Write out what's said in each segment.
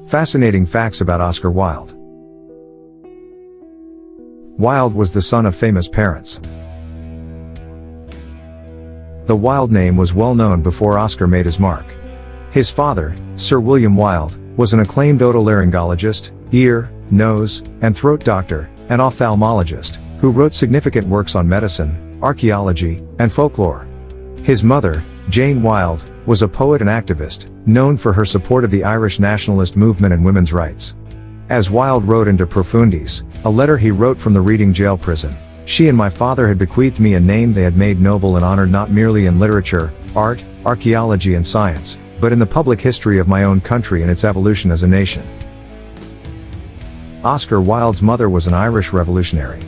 Fascinating facts about Oscar Wilde. Wilde was the son of famous parents. The Wilde name was well known before Oscar made his mark. His father, Sir William Wilde, was an acclaimed otolaryngologist, ear, nose, and throat doctor, and ophthalmologist, who wrote significant works on medicine, archaeology, and folklore. His mother, Jane Wilde, was a poet and activist, known for her support of the Irish nationalist movement and women's rights. As Wilde wrote in De Profundis, a letter he wrote from the Reading jail prison, "She and my father had bequeathed me a name they had made noble and honored not merely in literature, art, archaeology and science, but in the public history of my own country and its evolution as a nation." Oscar Wilde's mother was an Irish revolutionary.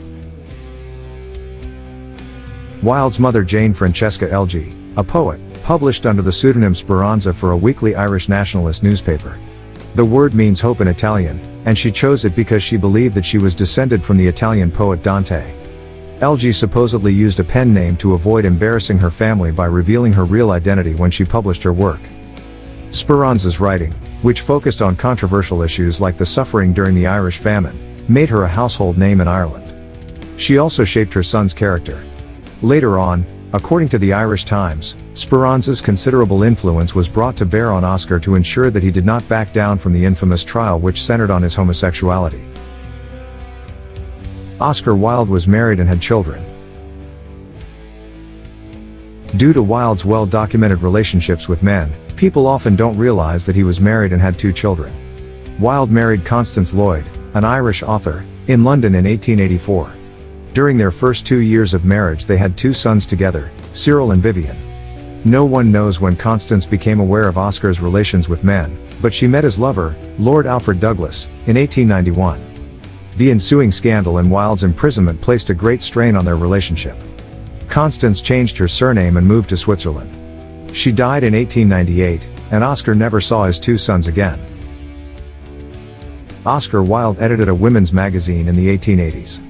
Wilde's mother, Jane Francesca Elgie, a poet, published under the pseudonym Speranza for a weekly Irish nationalist newspaper. The word means hope in Italian, and she chose it because she believed that she was descended from the Italian poet Dante. Elgie supposedly used a pen name to avoid embarrassing her family by revealing her real identity when she published her work. Speranza's writing, which focused on controversial issues like the suffering during the Irish famine, made her a household name in Ireland. She also shaped her son's character. Later on, according to the Irish Times, Speranza's considerable influence was brought to bear on Oscar to ensure that he did not back down from the infamous trial which centered on his homosexuality. Oscar Wilde was married and had children. Due to Wilde's well-documented relationships with men, people often don't realize that he was married and had 2 children. Wilde married Constance Lloyd, an Irish author, in London in 1884. During their first 2 years of marriage they had 2 sons together, Cyril and Vivian. No one knows when Constance became aware of Oscar's relations with men, but she met his lover, Lord Alfred Douglas, in 1891. The ensuing scandal and Wilde's imprisonment placed a great strain on their relationship. Constance changed her surname and moved to Switzerland. She died in 1898, and Oscar never saw his 2 sons again. Oscar Wilde edited a women's magazine in the 1880s.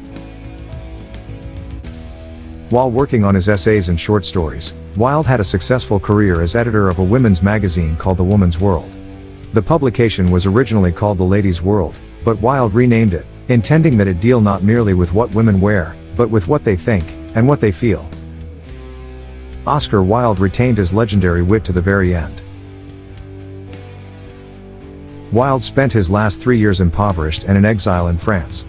While working on his essays and short stories, Wilde had a successful career as editor of a women's magazine called The Woman's World. The publication was originally called The Ladies' World, but Wilde renamed it, intending that it deal not merely with what women wear, but with what they think, and what they feel. Oscar Wilde retained his legendary wit to the very end. Wilde spent his last 3 years impoverished and in exile in France.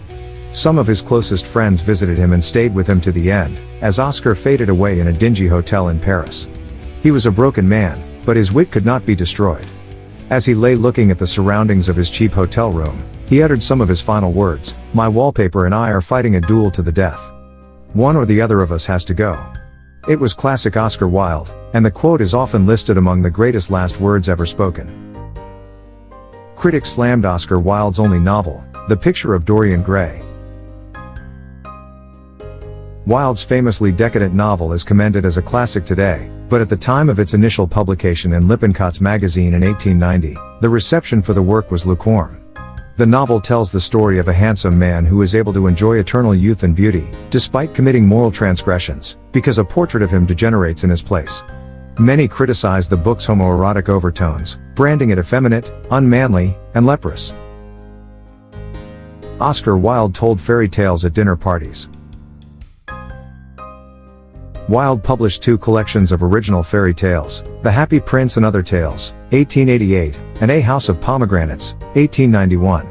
Some of his closest friends visited him and stayed with him to the end, as Oscar faded away in a dingy hotel in Paris. He was a broken man, but his wit could not be destroyed. As he lay looking at the surroundings of his cheap hotel room, he uttered some of his final words: "My wallpaper and I are fighting a duel to the death. One or the other of us has to go." It was classic Oscar Wilde, and the quote is often listed among the greatest last words ever spoken. Critics slammed Oscar Wilde's only novel, The Picture of Dorian Gray. Wilde's famously decadent novel is commended as a classic today, but at the time of its initial publication in Lippincott's magazine in 1890, the reception for the work was lukewarm. The novel tells the story of a handsome man who is able to enjoy eternal youth and beauty, despite committing moral transgressions, because a portrait of him degenerates in his place. Many criticize the book's homoerotic overtones, branding it effeminate, unmanly, and leprous. Oscar Wilde told fairy tales at dinner parties. Wilde published 2 collections of original fairy tales, The Happy Prince and Other Tales, 1888, and A House of Pomegranates, 1891.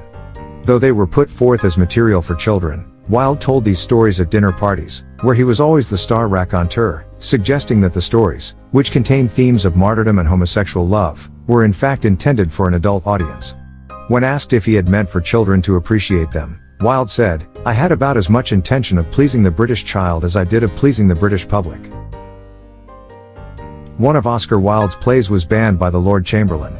Though they were put forth as material for children, Wilde told these stories at dinner parties, where he was always the star raconteur, suggesting that the stories, which contained themes of martyrdom and homosexual love, were in fact intended for an adult audience. When asked if he had meant for children to appreciate them, Wilde said, "I had about as much intention of pleasing the British child as I did of pleasing the British public." One of Oscar Wilde's plays was banned by the Lord Chamberlain.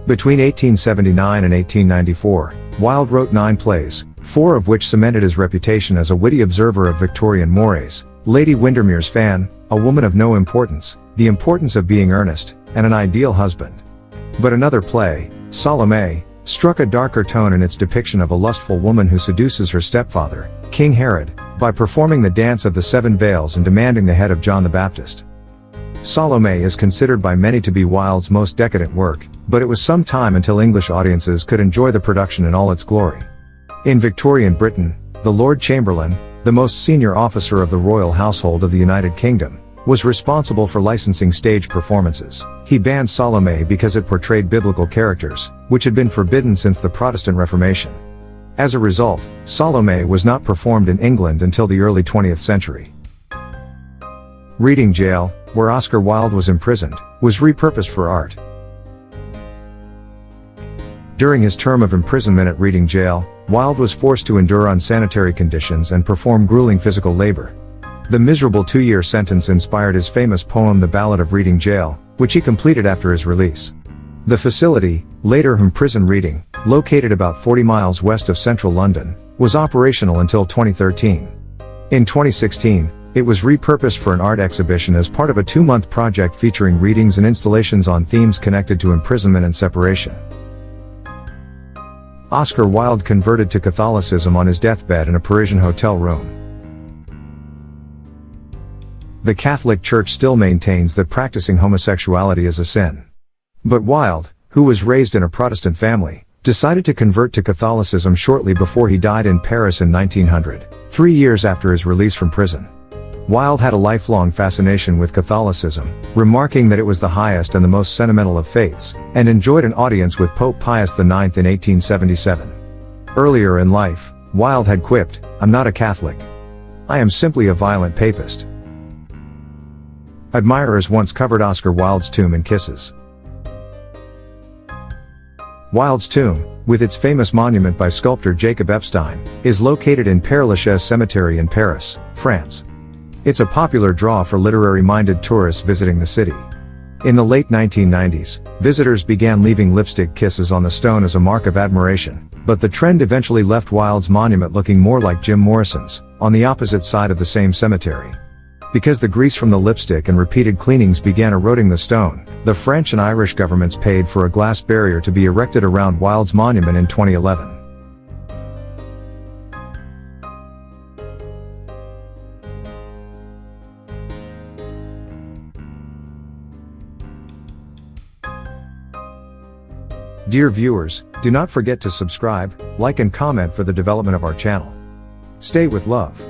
Between 1879 and 1894, Wilde wrote 9 plays, 4 of which cemented his reputation as a witty observer of Victorian mores: Lady Windermere's Fan, A Woman of No Importance, The Importance of Being Earnest, and An Ideal Husband. But another play, Salome, struck a darker tone in its depiction of a lustful woman who seduces her stepfather, King Herod, by performing the dance of the 7 veils and demanding the head of John the Baptist. Salome is considered by many to be Wilde's most decadent work, but it was some time until English audiences could enjoy the production in all its glory. In Victorian Britain, the Lord Chamberlain, the most senior officer of the royal household of the United Kingdom, was responsible for licensing stage performances. He banned Salome because it portrayed biblical characters, which had been forbidden since the Protestant Reformation. As a result, Salome was not performed in England until the early 20th century. Reading Jail, where Oscar Wilde was imprisoned, was repurposed for art. During his term of imprisonment at Reading Jail, Wilde was forced to endure unsanitary conditions and perform grueling physical labor. The miserable 2-year sentence inspired his famous poem The Ballad of Reading Jail, which he completed after his release. The facility, later Prison Reading, located about 40 miles west of central London, was operational until 2013. In 2016, it was repurposed for an art exhibition as part of a 2-month project featuring readings and installations on themes connected to imprisonment and separation. Oscar Wilde converted to Catholicism on his deathbed in a Parisian hotel room. The Catholic Church still maintains that practicing homosexuality is a sin. But Wilde, who was raised in a Protestant family, decided to convert to Catholicism shortly before he died in Paris in 1900, 3 years after his release from prison. Wilde had a lifelong fascination with Catholicism, remarking that it was the highest and the most sentimental of faiths, and enjoyed an audience with Pope Pius IX in 1877. Earlier in life, Wilde had quipped, "I'm not a Catholic. I am simply a violent papist." Admirers once covered Oscar Wilde's tomb in kisses. Wilde's tomb, with its famous monument by sculptor Jacob Epstein, is located in Père Lachaise Cemetery in Paris, France. It's a popular draw for literary-minded tourists visiting the city. In the late 1990s, visitors began leaving lipstick kisses on the stone as a mark of admiration, but the trend eventually left Wilde's monument looking more like Jim Morrison's, on the opposite side of the same cemetery. Because the grease from the lipstick and repeated cleanings began eroding the stone, the French and Irish governments paid for a glass barrier to be erected around Wilde's monument in 2011. Dear viewers, do not forget to subscribe, like and comment for the development of our channel. Stay with love.